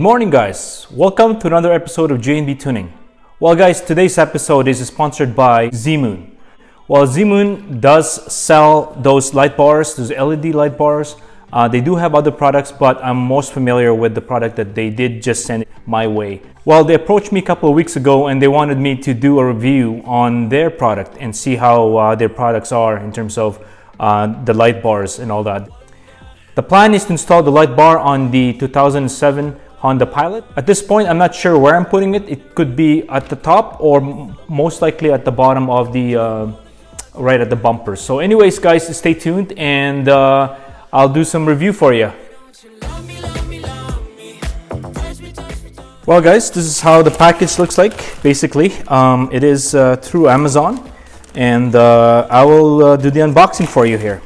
Good morning guys, welcome to another episode of J&B Tuning. Well guys, today's episode is sponsored by Zmoon. Well, Zmoon does sell those light bars, those LED light bars. They do have other products, but I'm most familiar with the product that they did just send my way. Well, they approached me a couple of weeks ago and they wanted me to do a review on their product and see how their products are in terms of the light bars and all that. The plan is to install the light bar on the 2007 Honda Pilot. At this point, I'm not sure where I'm putting it. It could be at the top or most likely at the bottom of the, right at the bumper. So anyways, guys, stay tuned and I'll do some review for you. Well guys, this is how the package looks like, basically. It is through Amazon and I will do the unboxing for you here.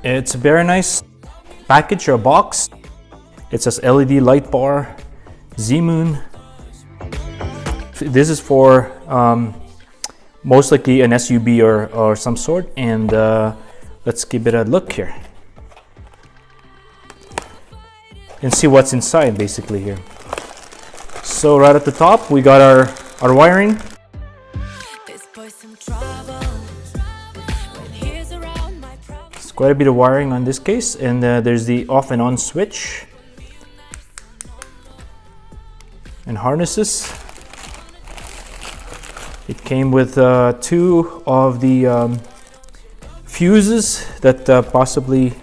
It's a very nice package or box. It says LED light bar, Zmoon. This is for most likely an SUV or some sort. And let's give it a look here and see what's inside basically here. So right at the top, we got our wiring. Quite a bit of wiring on this case, and there's the off and on switch and harnesses. It came with two of the fuses that possibly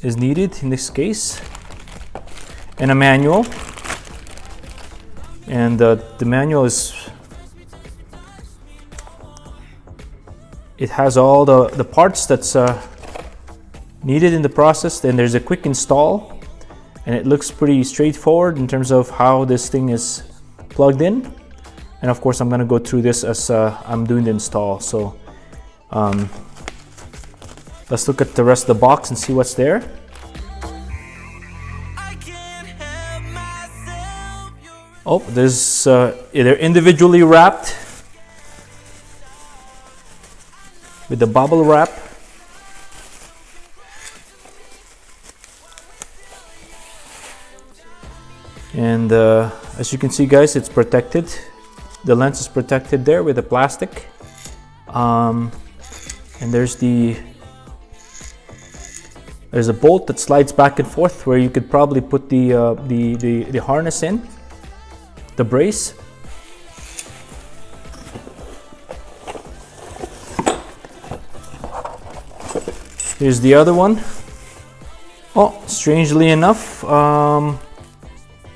is needed in this case, and a manual. And the manual it has all the parts that's needed in the process. Then there's a quick install, and it looks pretty straightforward in terms of how this thing is plugged in. And of course, I'm going to go through this as I'm doing the install. So let's look at the rest of the box and see what's there. Oh, there's they're individually wrapped with the bubble wrap. And as you can see guys, it's protected. The lens is protected there with the plastic. And there's a bolt that slides back and forth where you could probably put the harness in, the brace. Here's the other one. Oh, strangely enough,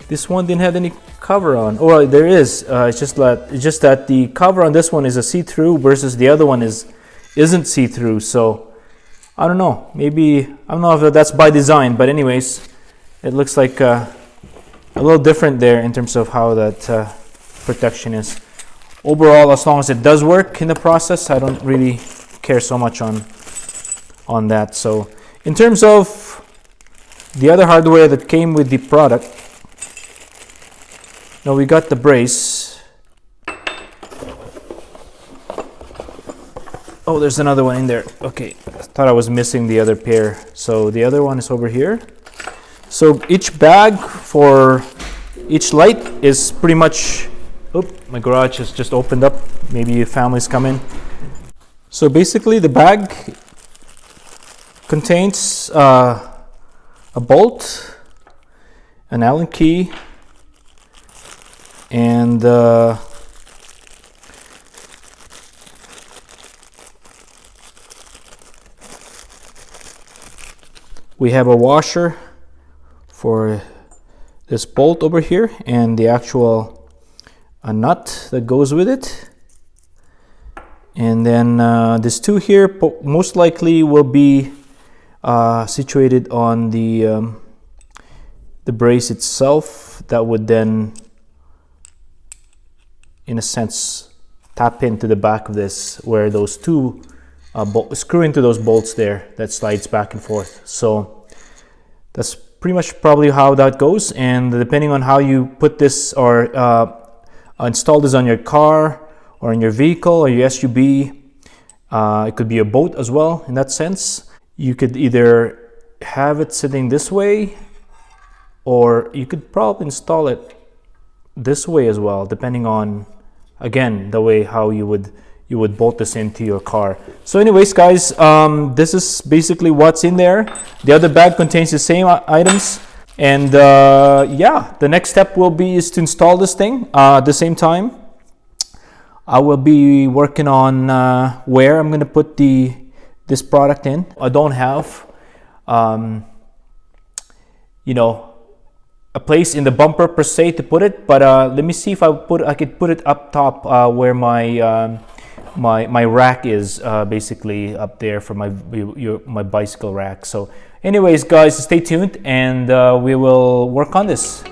this one didn't have any cover on. Oh, there is. It's just that the cover on this one is a see-through versus the other one isn't see-through. So I don't know. Maybe I don't know if that's by design, but anyways, it looks like a little different there in terms of how that protection is. Overall, as long as it does work in the process, I don't really care so much on that. So in terms of the other hardware that came with the product, now we got the brace. Oh, there's another one in there. Okay, I thought I was missing the other pair. So the other one is over here. So each bag for each light is pretty much, oh, my garage has just opened up. Maybe families come in. So basically the bag contains a bolt, an Allen key, and we have a washer for this bolt over here and the actual nut that goes with it. And then this two here most likely will be situated on the brace itself. That would then, in a sense, tap into the back of this, where those two screw into those bolts there that slides back and forth. So that's pretty much probably how that goes. And depending on how you put this or install this on your car or in your vehicle or your SUV, it could be a boat as well in that sense. You could either have it sitting this way, or you could probably install it this way as well, depending on, again, the way how you would bolt this into your car. So anyways, guys, this is basically what's in there. The other bag contains the same items, and yeah, the next step is to install this thing. At the same time, I will be working on where I'm going to put this product in. I don't have a place in the bumper per se to put it, but let me see if I could put it up top where my rack is, basically up there for my bicycle rack. So anyways, guys, stay tuned, and we will work on this.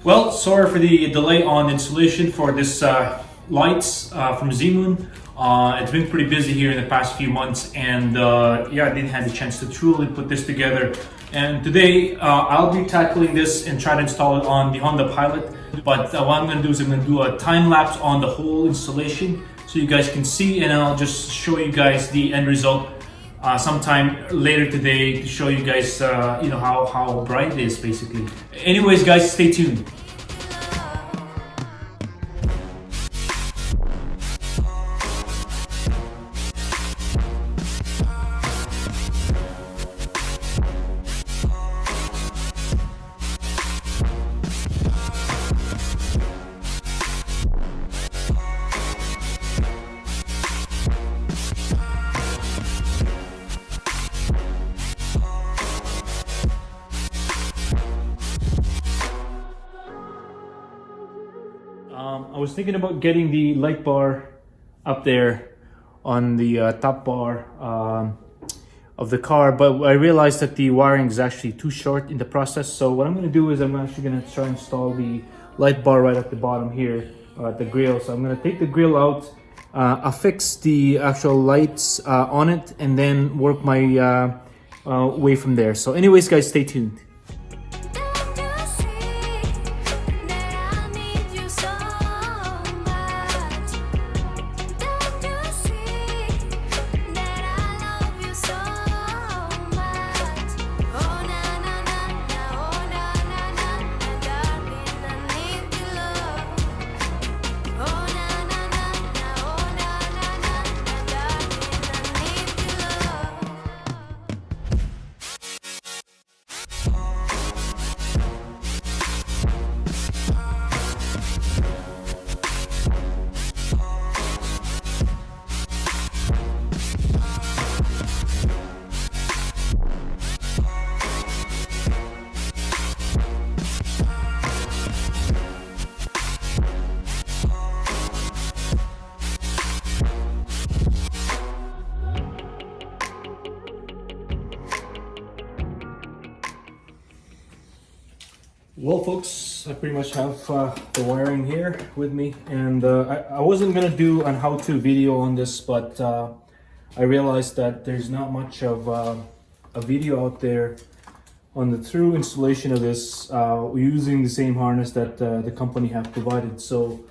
Well, sorry for the delay on installation for this lights from Zmoon. It's been pretty busy here in the past few months, and yeah, I didn't have the chance to truly put this together. And today I'll be tackling this and try to install it on the Honda Pilot. But what I'm going to do is I'm going to do a time lapse on the whole installation so you guys can see, and I'll just show you guys the end result sometime later today to show you guys how bright it is, basically. Anyways, guys, stay tuned. I was thinking about getting the light bar up there on the top bar of the car, but I realized that the wiring is actually too short in the process. So what I'm going to do is I'm actually going to try and install the light bar right at the bottom here at the grill. So I'm going to take the grill out, affix the actual lights on it, and then work my way from there. So anyways, guys, stay tuned. Well, folks, I pretty much have the wiring here with me, and I wasn't gonna do an how-to video on this, but I realized that there's not much of a video out there on the true installation of this using the same harness that the company have provided. So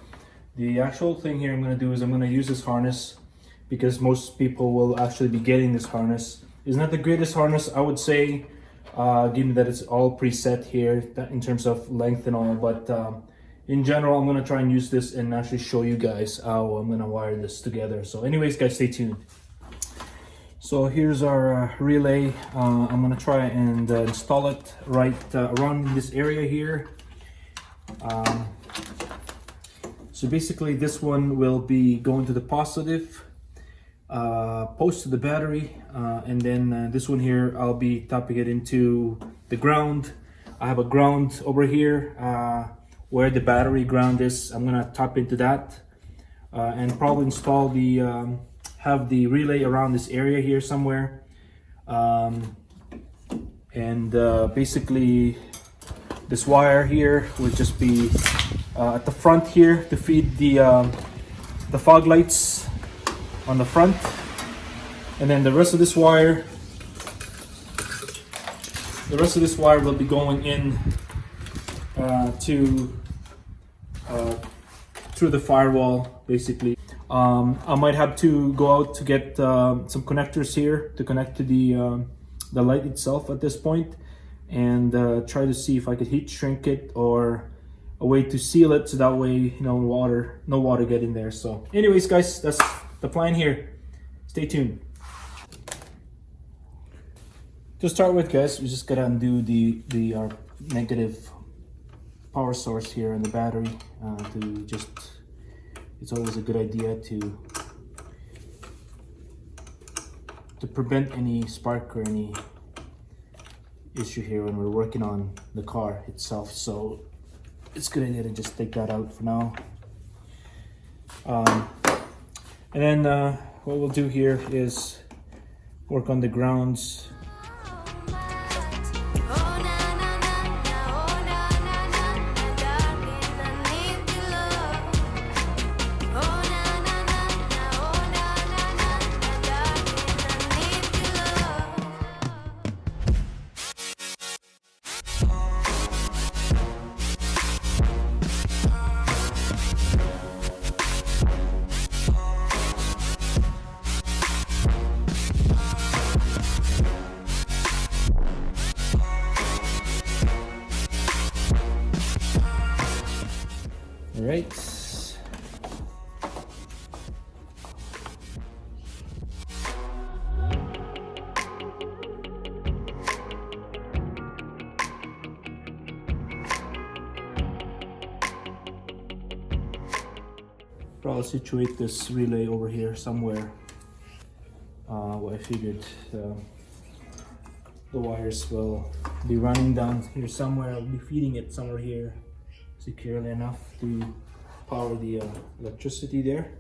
the actual thing here I'm gonna do is I'm gonna use this harness because most people will actually be getting this harness. It's not the greatest harness, I would say, given that it's all preset here in terms of length and all, but in general I'm gonna try and use this and actually show you guys how I'm gonna wire this together. So anyways, guys, stay tuned. So here's our relay. I'm gonna try and install it right around this area here. So basically this one will be going to the positive post to the battery, and then this one here I'll be tapping it into the ground. I have a ground over here where the battery ground is. I'm gonna tap into that and probably install the have the relay around this area here somewhere. Basically this wire here would just be at the front here to feed the fog lights on the front, and then the rest of this wire will be going in through the firewall basically. I might have to go out to get some connectors here to connect to the light itself at this point, and try to see if I could heat shrink it or a way to seal it so that way no water get in there. So anyways guys, that's the plan here. Stay tuned. To start with guys, we just gotta undo the negative power source here in the battery. It's always a good idea to prevent any spark or any issue here when we're working on the car itself. So it's a good idea to just take that out for now. And then what we'll do here is work on the grounds. All right. Probably situate this relay over here somewhere. What I figured the wires will be running down here somewhere. I'll be feeding it somewhere here securely enough to power the electricity there.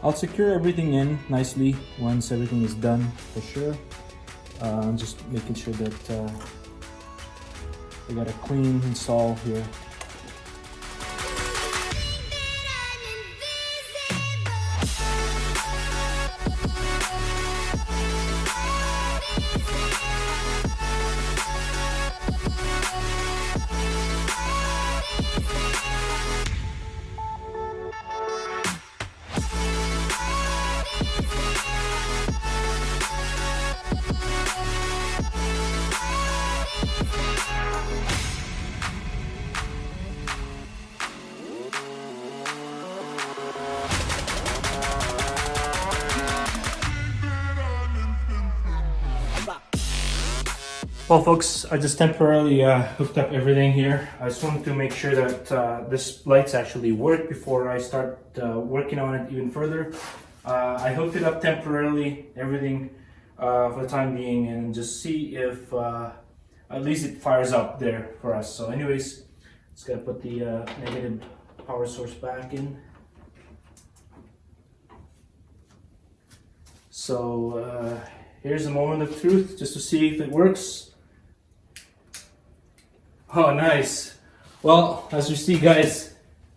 I'll secure everything in nicely once everything is done for sure. Just making sure that we got a clean install here. Well folks, I just temporarily hooked up everything here. I just wanted to make sure that this lights actually work before I start working on it even further. I hooked it up temporarily, everything for the time being, and just see if at least it fires up there for us. So anyways, just gotta put the negative power source back in. So here's the moment of truth, just to see if it works. Oh, nice. Well, as you see guys,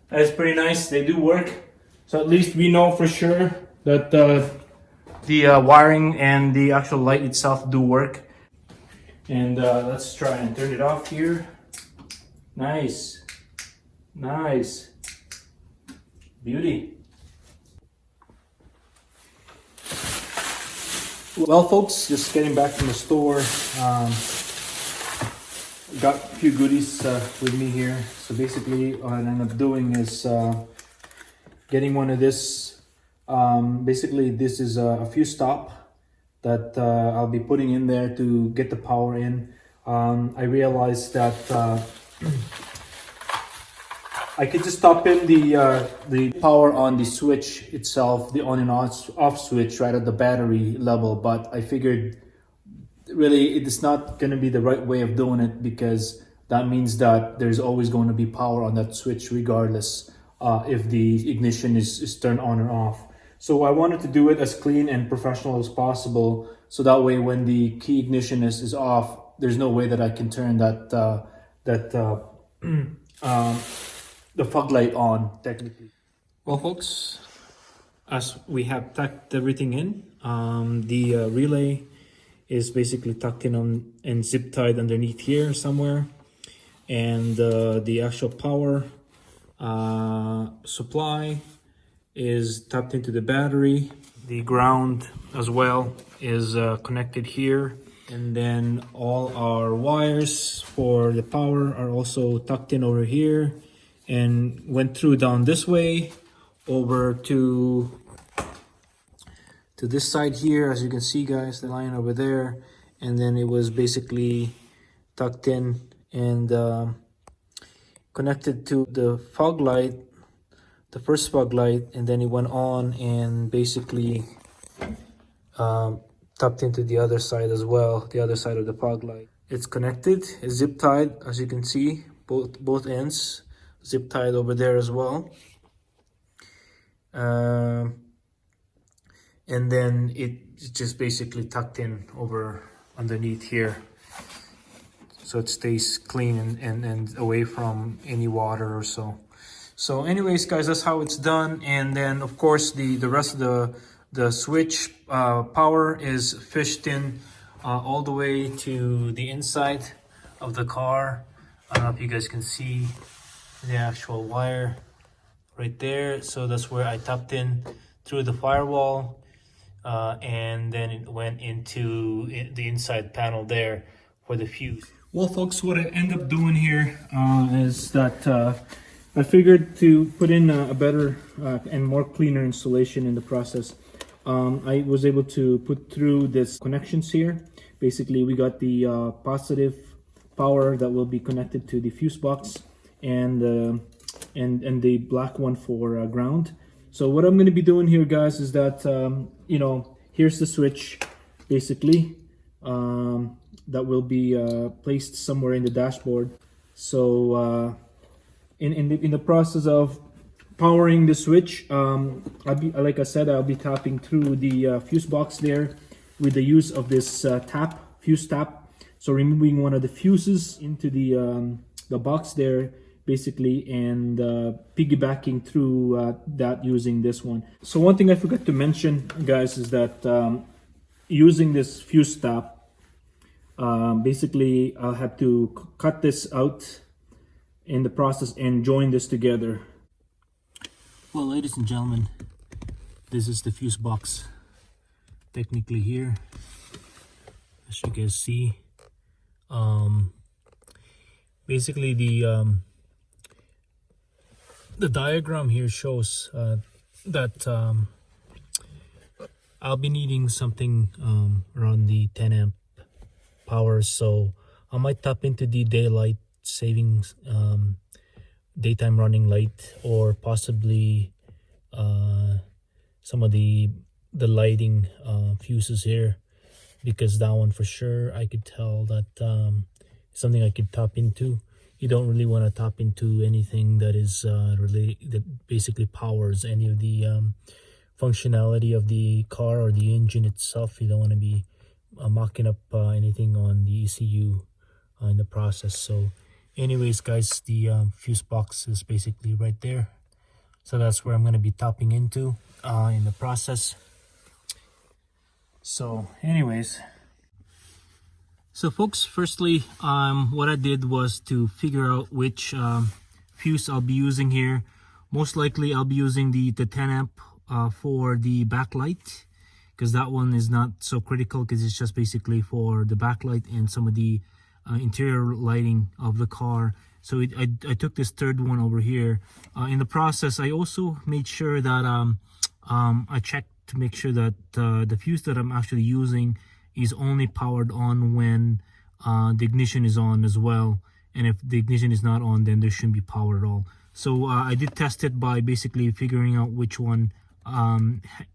that's pretty nice. They do work. So at least we know for sure that the wiring and the actual light itself do work. And let's try and turn it off here. Nice. Nice. Beauty. Well folks, just getting back from the store. Got a few goodies with me here. So basically what I ended up doing is getting one of this. Basically this is a fuse stop that I'll be putting in there to get the power in. I realized that I could just tap in the power on the switch itself, the on and off switch right at the battery level. But I figured really it is not going to be the right way of doing it, because that means that there's always going to be power on that switch regardless if the ignition is turned on or off. So I wanted to do it as clean and professional as possible, so that way when the key ignition is off, there's no way that I can turn um, the fog light on technically. Well, folks, as we have tucked everything in, the relay is basically tucked in on and zip tied underneath here somewhere, and the actual power supply is tapped into the battery. The ground as well is connected here, and then all our wires for the power are also tucked in over here and went through down this way over to this side here, as you can see, guys, the line over there, and then it was basically tucked in and connected to the fog light, the first fog light, and then it went on and basically tapped into the other side as well, the other side of the fog light. It's connected, it's zip tied, as you can see, both ends zip tied over there as well. And then it's just basically tucked in over underneath here, so it stays clean and away from any water or so. So anyways, guys, that's how it's done. And then of course the rest of the switch power is fished in all the way to the inside of the car. I don't know if you guys can see the actual wire right there. So that's where I tapped in through the firewall, and then it went into the inside panel there for the fuse. Well, folks, what I end up doing here is that I figured to put in a better and more cleaner installation in the process. I was able to put through this connections here. Basically, we got the positive power that will be connected to the fuse box, and the black one for ground. So what I'm going to be doing here, guys, is that you know, here's the switch basically that will be placed somewhere in the dashboard. So in the process of powering the switch, like I said, I'll be tapping through the fuse box there with the use of this fuse tap. So removing one of the fuses into the box there basically, and piggybacking through that using this one. So one thing I forgot to mention, guys, is that using this fuse tap, basically I'll have to cut this out in the process and join this together. Well, ladies and gentlemen, this is the fuse box technically here, as you guys see. Basically the diagram here shows that I'll be needing something around the 10 amp power, so I might tap into the daylight savings, daytime running light, or possibly some of the lighting fuses here, because that one for sure I could tell that something I could tap into. You don't really want to tap into anything that is that basically powers any of the functionality of the car or the engine itself. You don't want to be mocking up anything on the ECU in the process. So anyways, guys, the fuse box is basically right there, so that's where I'm going to be tapping into in the process. So anyways, so folks, firstly, what I did was to figure out which fuse I'll be using here. Most likely I'll be using the 10 amp for the backlight, because that one is not so critical, because it's just basically for the backlight and some of the interior lighting of the car. So I took this third one over here. In the process, I also made sure that I checked to make sure that the fuse that I'm actually using is only powered on when the ignition is on as well. And if the ignition is not on, then there shouldn't be power at all. So I did test it by basically figuring out which one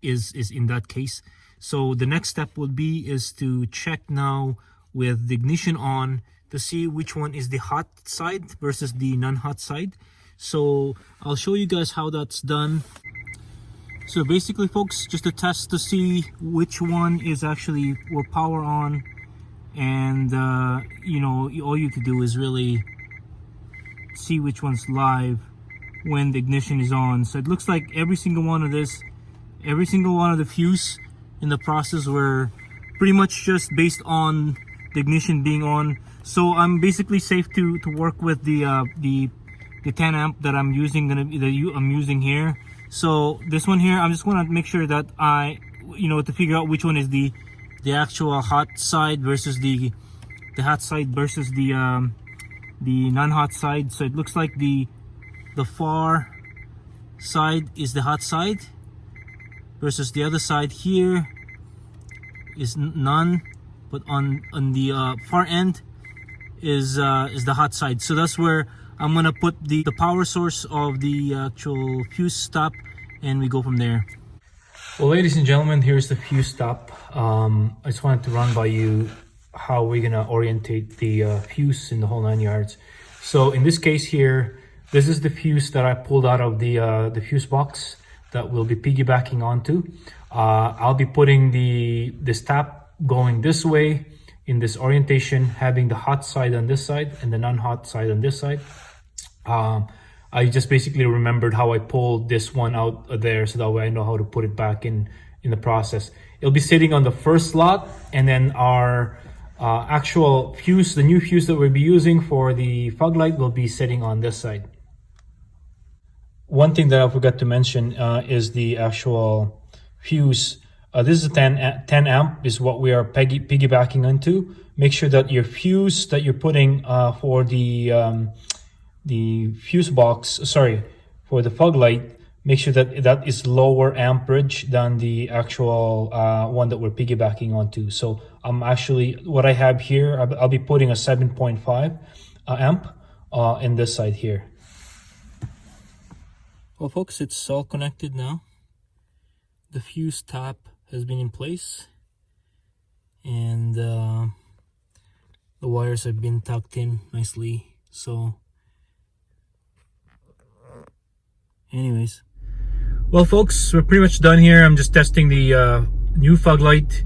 is in that case. So the next step would be is to check now with the ignition on to see which one is the hot side versus the non-hot side. So I'll show you guys how that's done. So basically, folks, just a test to see which one is actually will power on, and you know, all you have to do is really see which one's live when the ignition is on. So it looks like every single one of the fuse in the process were pretty much just based on the ignition being on. So I'm basically safe to work with the 10 amp that I'm using I'm using here. So this one here, I'm just going to make sure that to figure out which one is the actual hot side versus the hot side versus the non-hot side. So it looks like the far side is the hot side versus the other side here is none, but on the far end is the hot side. So that's where I'm gonna put the power source of the actual fuse stop, and we go from there. Well, ladies and gentlemen, here's the fuse stop. I just wanted to run by you how we're gonna orientate the fuse in the whole 9 yards. So in this case here, this is the fuse that I pulled out of the fuse box that we'll be piggybacking onto. I'll be putting the stop going this way in this orientation, having the hot side on this side and the non-hot side on this side. I just basically remembered how I pulled this one out there, so that way I know how to put it back in the process. It'll be sitting on the first slot, and then our actual fuse, the new fuse that we'll be using for the fog light, will be sitting on this side. One thing that I forgot to mention is the actual fuse. This is a 10 amp is what we are piggybacking onto. Make sure that your fuse that you're putting for the fuse box, for the fog light, make sure that that is lower amperage than the actual one that we're piggybacking onto. So I'm actually, what I have here, I'll be putting a 7.5 amp in this side here. Well, folks, it's all connected now. The fuse top has been in place, and the wires have been tucked in nicely. So anyways, well, folks, we're pretty much done here. I'm just testing the new fog light.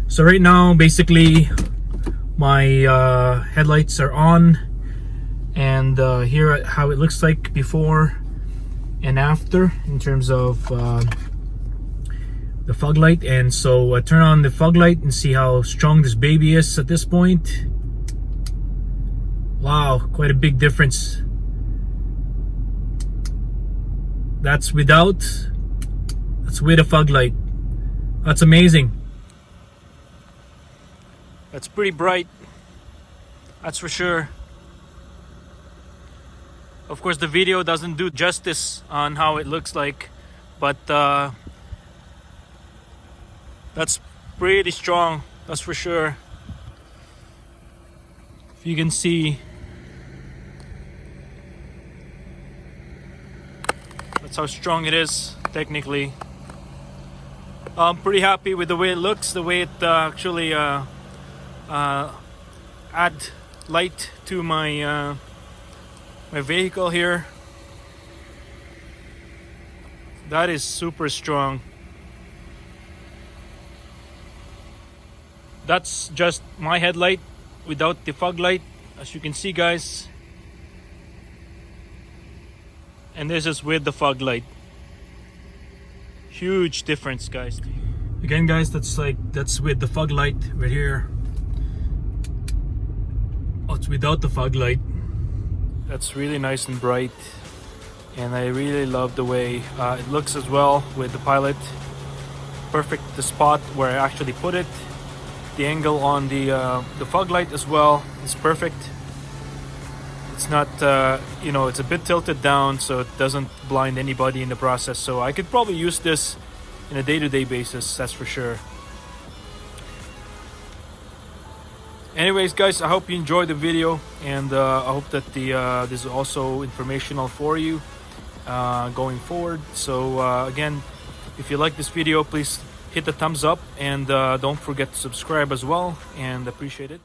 So right now, basically, my headlights are on, and here how it looks like before and after in terms of the fog light. And so I turn on the fog light and see how strong this baby is at this point. Wow, quite a big difference. That's with a fog light. That's amazing. That's pretty bright, that's for sure. Of course, the video doesn't do justice on how it looks like, but that's pretty strong, that's for sure. If you can see, that's how strong it is technically. I'm pretty happy with the way it looks, the way it actually add light to my my vehicle here. That is super strong. That's just my headlight without the fog light, as you can see, guys. And this is with the fog light. Huge difference, guys. Again, guys, that's with the fog light right here. Oh, it's without the fog light. That's really nice and bright, and I really love the way it looks as well with the pilot. Perfect, the spot where I actually put it. The angle on the fog light as well is perfect. It's not, it's a bit tilted down, so it doesn't blind anybody in the process. So I could probably use this in a day-to-day basis, that's for sure. Anyways, guys, I hope you enjoyed the video, and I hope that this is also informational for you. going forward. So again, if you like this video, please hit the thumbs up and don't forget to subscribe as well, and appreciate it.